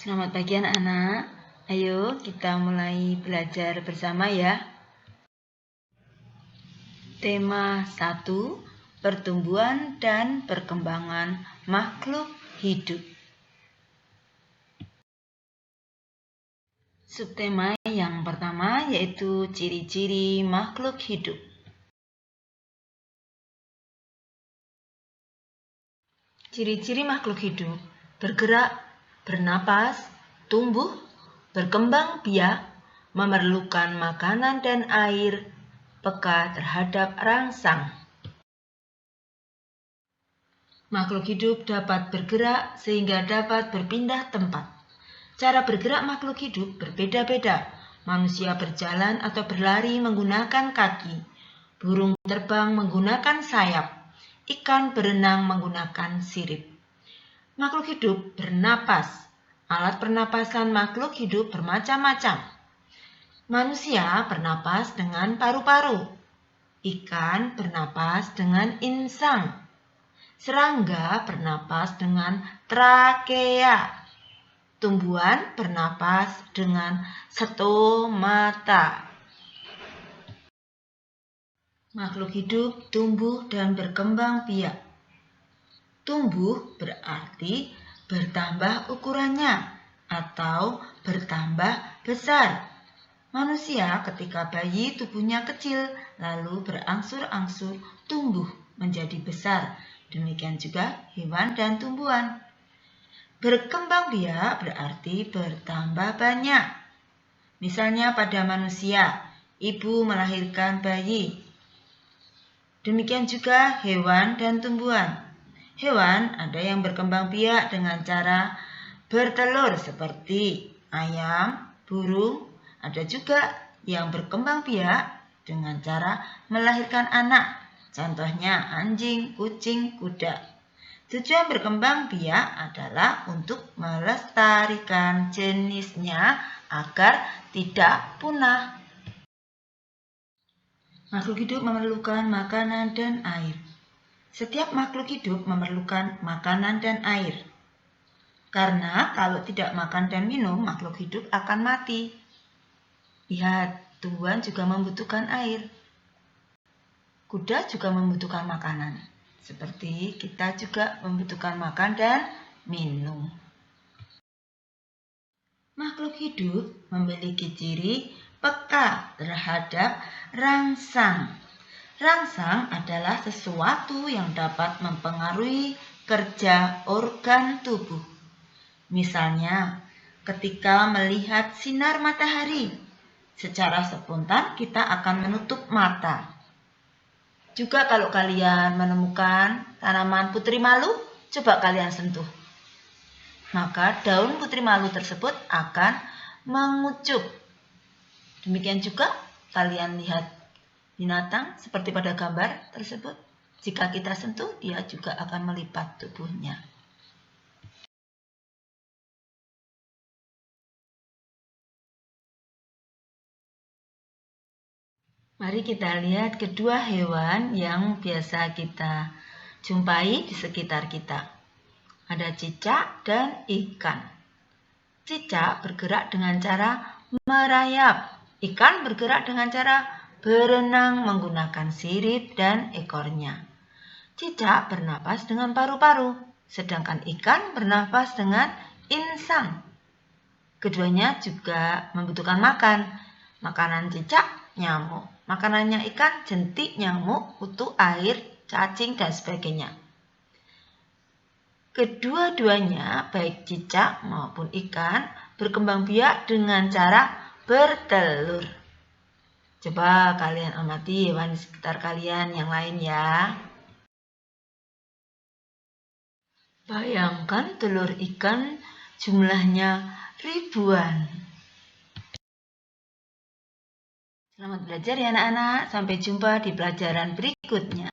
Selamat pagi anak-anak. Ayo kita mulai belajar bersama ya. Tema 1, pertumbuhan dan perkembangan makhluk hidup. Subtema yang pertama yaitu ciri-ciri makhluk hidup. Ciri-ciri makhluk hidup: bergerak, bernapas, tumbuh, berkembang biak, memerlukan makanan dan air, peka terhadap rangsang. Makhluk hidup dapat bergerak sehingga dapat berpindah tempat. Cara bergerak makhluk hidup berbeda-beda. Manusia berjalan atau berlari menggunakan kaki. Burung terbang menggunakan sayap. Ikan berenang menggunakan sirip. Makhluk hidup bernapas. Alat pernapasan makhluk hidup bermacam-macam. Manusia bernapas dengan paru-paru. Ikan bernapas dengan insang. Serangga bernapas dengan trakea. Tumbuhan bernapas dengan stomata. Makhluk hidup tumbuh dan berkembang biak. Tumbuh berarti bertambah ukurannya atau bertambah besar. Manusia ketika bayi tubuhnya kecil lalu berangsur-angsur tumbuh menjadi besar. Demikian juga hewan dan tumbuhan. Berkembang biak berarti bertambah banyak. Misalnya pada manusia, ibu melahirkan bayi. Demikian juga hewan dan tumbuhan. Hewan ada yang berkembang biak dengan cara bertelur seperti ayam, burung. Ada juga yang berkembang biak dengan cara melahirkan anak. Contohnya anjing, kucing, kuda. Tujuan berkembang biak adalah untuk melestarikan jenisnya agar tidak punah. Makhluk hidup memerlukan makanan dan air. Setiap makhluk hidup memerlukan makanan dan air. Karena kalau tidak makan dan minum, makhluk hidup akan mati. Lihat, tumbuhan juga membutuhkan air. Kuda juga membutuhkan makanan. Seperti kita juga membutuhkan makan dan minum. Makhluk hidup memiliki ciri peka terhadap rangsang. Rangsang adalah sesuatu yang dapat mempengaruhi kerja organ tubuh. Misalnya, ketika melihat sinar matahari, secara spontan kita akan menutup mata. Juga kalau kalian menemukan tanaman putri malu, coba kalian sentuh. Maka daun putri malu tersebut akan mengucup. Demikian juga kalian lihat binatang seperti pada gambar tersebut. Jika kita sentuh, dia juga akan melipat tubuhnya. Mari kita lihat kedua hewan yang biasa kita jumpai di sekitar kita. Ada cicak dan ikan. Cicak bergerak dengan cara merayap. Ikan bergerak dengan cara berenang menggunakan sirip dan ekornya. Cicak bernapas dengan paru-paru, sedangkan ikan bernapas dengan insang. Keduanya juga membutuhkan makan. Makanan cicak nyamuk. Makanannya ikan jentik, nyamuk, kutu, air, cacing, dan sebagainya. Kedua-duanya, baik cicak maupun ikan, berkembang biak dengan cara bertelur. Coba kalian amati hewan di sekitar kalian yang lain ya. Bayangkan telur ikan jumlahnya ribuan. Selamat belajar ya anak-anak. Sampai jumpa di pelajaran berikutnya.